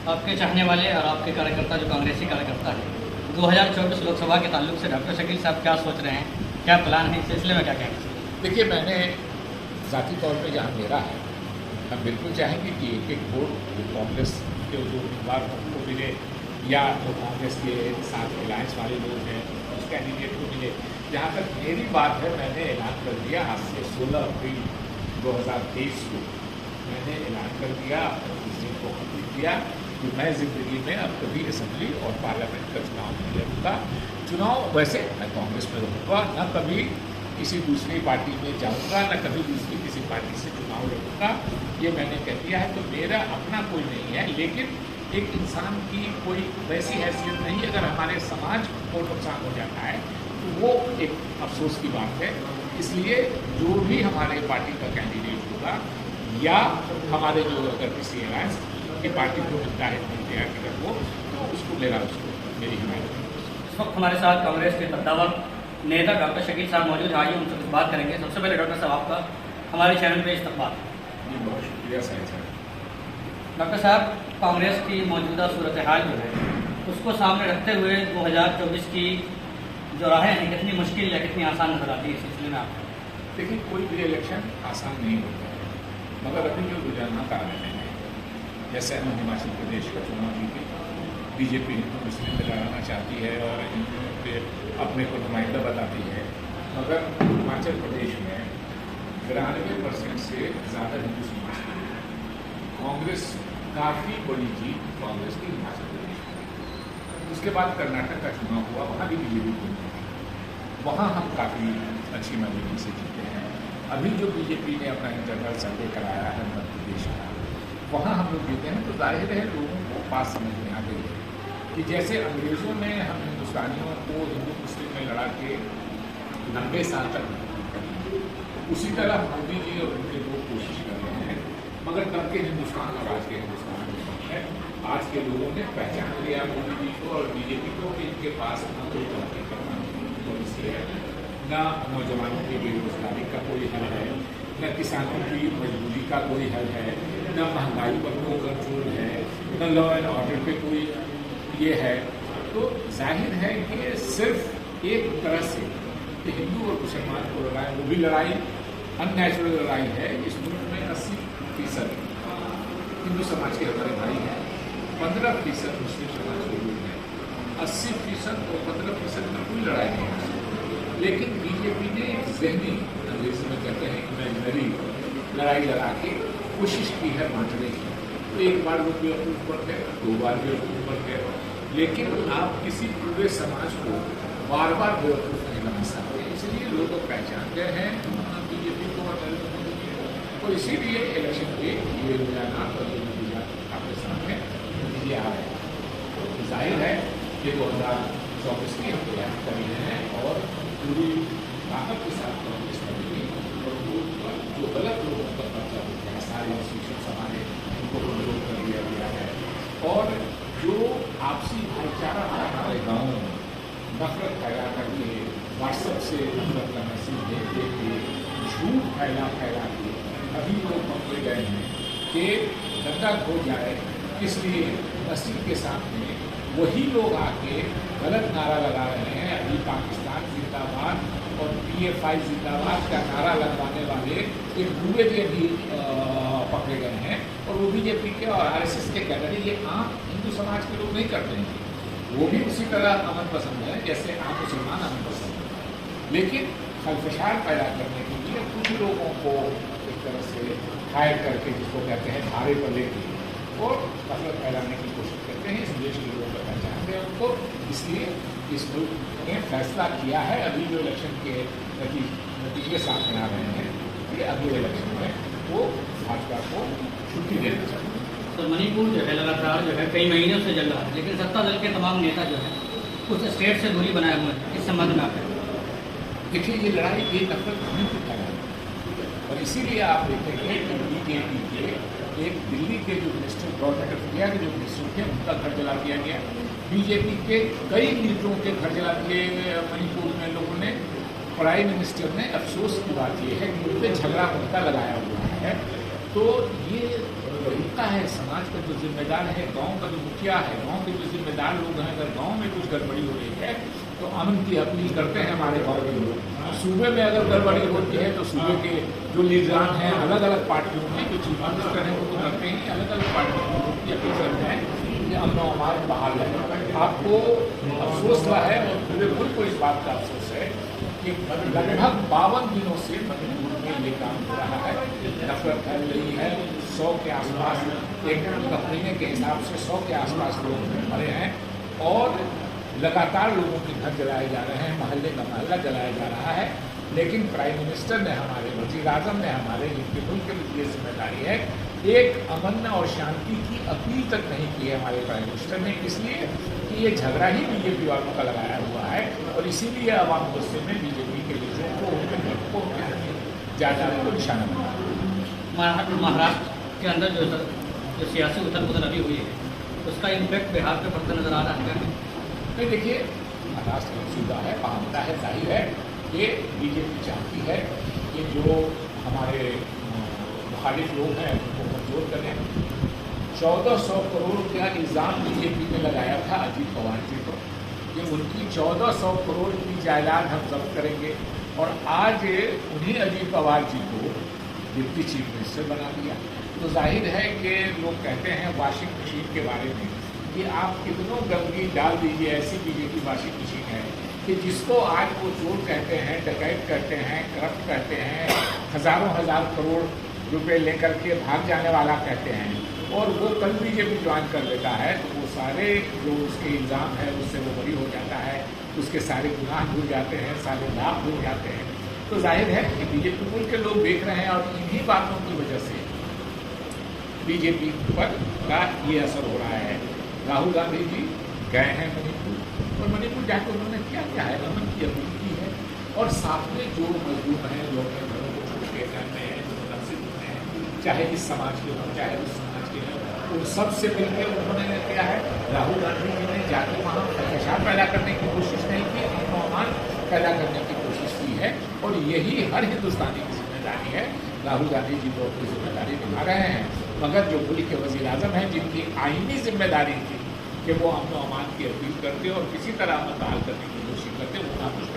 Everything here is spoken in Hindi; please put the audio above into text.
आपके चाहने वाले और आपके कार्यकर्ता जो कांग्रेसी कार्यकर्ता है 2024 लोकसभा के ताल्लुक से डॉक्टर शकील साहब क्या सोच रहे हैं, क्या प्लान है, इस सिलसिले में क्या कहेंगे? देखिए, मैंने ज़ाती तौर पे जहाँ मेरा है, हम बिल्कुल चाहेंगे कि एक एक वोट कांग्रेस के जो उम्मीदवार को मिले या जो कांग्रेस के साथ अलायंस वाले लोग हैं उस कैंडिडेट को मिले। जहाँ तक मेरी बात है, मैंने ऐलान कर दिया आज से 16 अप्रैल 2023 को मैंने ऐलान कर दिया और इस दिन को कंप्लीट किया कि मैं ज़िंदगी में अब कभी असेंबली और पार्लियामेंट का चुनाव नहीं लड़ूंगा। चुनाव वैसे मैं कांग्रेस में रहूँगा, न कभी किसी दूसरी पार्टी में जाऊँगा, न कभी दूसरी किसी पार्टी से चुनाव लड़ूंगा। ये मैंने कह दिया है। तो मेरा अपना कोई नहीं है, लेकिन एक इंसान की कोई वैसी हैसियत नहीं। अगर हमारे समाज को नुकसान हो जाता है तो वो एक अफसोस की बात है। इसलिए जो भी हमारे पार्टी का कैंडिडेट होगा या हमारे जो अगर किसी अलायंस की पार्टी को मिलता है टिकट वो, तो उसको मेरा उसको मेरी हिमायत है। इस वक्त हमारे साथ कांग्रेस के कद्दावर नेता डॉक्टर शकील साहब मौजूद हैं। आइए उनसे कुछ बात करेंगे। सबसे पहले डॉक्टर साहब, आपका हमारे चैनल पे इस्तकबाल। जी, बहुत शुक्रिया साहब। डॉक्टर साहब, कांग्रेस की मौजूदा सूरत हाल जो है उसको सामने रखते हुए 2024 की जो राहें हैं कितनी मुश्किल या कितनी आसान नजर आती है, इस सिलसिले में आप? देखिए, कोई भी इलेक्शन आसान नहीं होता है, मगर अभी जो रुझानात आ रहे हैं, जैसे हम हिमाचल प्रदेश का चुनाव जीते, बीजेपी हिंदू मुस्लिम में लड़ाना चाहती है और हिंदुओं के अपने को नुमाइंदा बताती है, मगर हिमाचल प्रदेश में 92% से ज़्यादा हिंदू समाज के लोग। कांग्रेस काफ़ी बड़ी जीत कांग्रेस की हिमाचल प्रदेश में। उसके बाद कर्नाटक का चुनाव हुआ, वहाँ भी बीजेपी को वहाँ हम काफ़ी अच्छी मार्जिन से जीते हैं। अभी जो बीजेपी ने अपना इंटरनल सर्वे कराया है मध्य प्रदेश का, वहाँ हम लोग जीते हैं। तो जाहिर है लोगों को बात समझ में आ गई है कि जैसे अंग्रेज़ों ने हम हिंदुस्तानियों को हिंदू मुस्लिम में लड़ा के 90 साल तक, उसी तरह मोदी जी और उनके लोग कोशिश कर रहे हैं। मगर तब के हिंदुस्तान और आज के हिंदुस्तान में फर्क है। आज के लोगों ने पहचान लिया मोदी जी को और बीजेपी को कि इनके पास न कोई तरक्की करना पॉलिसी है, न नौजवानों की बेरोजगारी का कोई हल है, न किसानों की मजबूरी का कोई हल है, न महंगाई पर कोई कंट्रोल है, न लॉ एंड ऑर्डर पे कोई ये है। तो जाहिर है कि सिर्फ एक तरह से कि हिंदू और मुसलमान को लड़ाई, वो भी लड़ाई अननेचुरल लड़ाई है। इस मुल्क में 80% हिंदू समाज के हमारे भाई हैं, 15% मुस्लिम समाज के लोग हैं, 80% और 15% में कोई लड़ाई नहीं हो सकती। लेकिन बीजेपी ने एक ज़हनी, अंग्रेजी में कहते हैं इमेजिनरी लड़ाई लड़ा के कोशिश की है बांटने की। तो एक बार वो बेवकूफ़ बन गए, 2 बार बेवकूफ़ बन गए, लेकिन आप किसी पूरे समाज को बार बार बेवकूफ़ नहीं बना सकते। इसलिए लोग पहचान गए हैं बीजेपी को और नरेंद्र मोदी जी को। तो इसीलिए इलेक्शन के ये रुझानात और ये नतीजा आपके सामने नतीजे आ रहे हैं। तो जाहिर है कि 2024 की हम तैयारी कर रहे हैं और पूरी ताकत के साथ कांग्रेस करेगी। और वो जो गलत लोगों का पर्चा होता है, सारे इंस्टीट्यूशन हमारे उनको कंट्रोल कर दिया गया है। और जो आपसी भाईचारा था हमारे गाँव में, नफरत फैला करके व्हाट्सएप से नफरत का मैसेज दे के झूठ फैला के अभी लोग पकड़े गए हैं कि दंगा हो जाए, इसलिए मस्जिद के सामने वही लोग आके गलत नारा लगा रहे हैं। अभी पाकिस्तान जिंदाबाद और PFI जिंदाबाद का नारा लगवाने वाले एक दूसरे के भी पकड़े गए हैं और वो बीजेपी के और RSS के कैडर। ये आम हिंदू समाज के लोग नहीं करते हैं, वो भी उसी तरह अमन पसंद है जैसे आम मुसलमान अमन पसंद है। लेकिन खलफशार पैदा करने के लिए कुछ लोगों को एक तरह से हायर करके, जिसको कहते हैं धारे पर लेके, और नफरत फैलाने की कोशिश करते हैं। इस देश के लोगों को पहचानते हैं उनको। इसलिए इस मुल्क ने फैसला किया है, अभी जो इलेक्शन के नतीजे सामने आ रहे हैं कि अगले इलेक्शन में वो भाजपा को छुट्टी देना चाहिए। तो मणिपुर जो है लगातार जो है कई महीनों से जल रहा है, लेकिन सत्ता दल के तमाम नेता जो है उस स्टेट से दूरी बनाए हुए हैं। इस संबंध में आप देखिए, ये लड़ाई ये नफरत नहीं होता है और इसीलिए आप देखेंगे कि बीजेपी के एक दिल्ली के जो मिनिस्टर, गवर्नमेंट ऑफ इंडिया के जो मिनिस्टर थे, उनका घर जला दिया गया। बीजेपी के कई लीडरों के घर जला दिए मणिपुर में लोगों ने। प्राइम मिनिस्टर ने, अफसोस की बात यह है कि उन पर झगड़ा उनका लगाया हुआ है। तो ये प्रभुता है, समाज का जो जिम्मेदार है, गांव का जो मुखिया है, गांव के जो जिम्मेदार लोग हैं, अगर गांव में कुछ गड़बड़ी हो रही है तो अमन की अपील करते हैं हमारे गांव के लोग। सूबे में अगर गड़बड़ी होती है तो सूबे के जो लीडरान हैं, अलग अलग पार्टियों में जो चीफ मिनिस्टर हैं वो तो करते हैं, अलग अलग पार्टियों के लोग की अपील करते हैं कि अमन और अमान बहाल है। आपको अफसोस हुआ है और पूरे मुल्क को इस बात का अफसोस है कि लगभग 52 दिनों से मणिपुर में ये काम हो रहा है, नफरत फैल रही है। 100 के आसपास, एक महीने के हिसाब से 100 के आसपास लोग मरे हैं और लगातार लोगों के घर जलाए जा रहे हैं, मोहल्ले का मोहल्ला जलाया जा रहा है। लेकिन प्राइम मिनिस्टर ने हमारे, वज़ीर आज़म ने हमारे, इनके मुल्क के लिए जिम्मेदारी है, एक अमन और शांति की अपील तक नहीं की है हमारे प्राइम मिनिस्टर ने, इसलिए कि ये झगड़ा ही बीजेपी वालों का लगाया हुआ है और इसीलिए अवाम गुस्से में बीजेपी के लोगों को, उनके मुल्क को, उनके जायदाद को निशाना बनाया। महाराष्ट्र के अंदर जो सियासी उथल पुथल अभी हुई है उसका इम्पैक्ट बिहार पे पड़ता नजर आ रहा है क्या? नहीं, देखिए, महाराष्ट्र में सूबा है, मामला है, जाहिर है ये बीजेपी चाहती है कि जो हमारे मुखालिफ लोग हैं उनको कमजोर करें। 1400 करोड़ का इल्ज़ाम बीजेपी ने लगाया था अजीत पवार जी को कि उनकी 1400 करोड़ की जायदाद हम जब्त करेंगे और आज उन्हीं अजीत पवार जी को डिप्टी चीफ मिनिस्टर बना दिया। तो जाहिर है कि लोग कहते हैं वॉशिंग मशीन के बारे में कि आप कितनों गंदगी डाल दीजिए, ऐसी बीजेपी वॉशिंग मशीन है कि जिसको आज वो चोर कहते हैं, डकैत कहते हैं, करप्ट कहते हैं, हज़ारों करोड़ रुपए लेकर के भाग जाने वाला कहते हैं और वो कल बीजेपी ज्वाइन कर लेता है तो वो सारे जो उसके इल्ज़ाम है उससे वो बरी हो जाता है, उसके सारे गुनाह भूल जाते हैं, सारे लाभ भूल जाते हैं। तो जाहिर है कि बीजेपी मुल्क के लोग देख रहे हैं और इन्हीं बातों की वजह से बीजेपी पर का ये असर हो रहा है। राहुल गांधी जी गए हैं मणिपुर और मणिपुर जाकर उन्होंने क्या क्या है, अमन की अपील की है और साथ में जो मजदूर हैं, जो अपने घरों को छोड़ के रहते हैं, जो मुतासिर होते हैं, चाहे इस समाज के हों चाहे उस समाज के हों, उन सब से मिलकर उन्होंने क्या है, राहुल गांधी जी ने जाकर वहाँ फसाद पैदा करने की कोशिश नहीं की, अमन पैदा करने की कोशिश की है और यही हर हिंदुस्तानी की जिम्मेदारी है। राहुल गांधी जी तो अपनी जिम्मेदारी निभा रहे हैं, मगर जो मुल्क के वज़ीर आज़म हैं जिनकी आईनी जिम्मेदारी थी कि वो अमन और अमान की अपील करते और किसी तरह अमन बहाल करने की कोशिश करते, वो नाखुश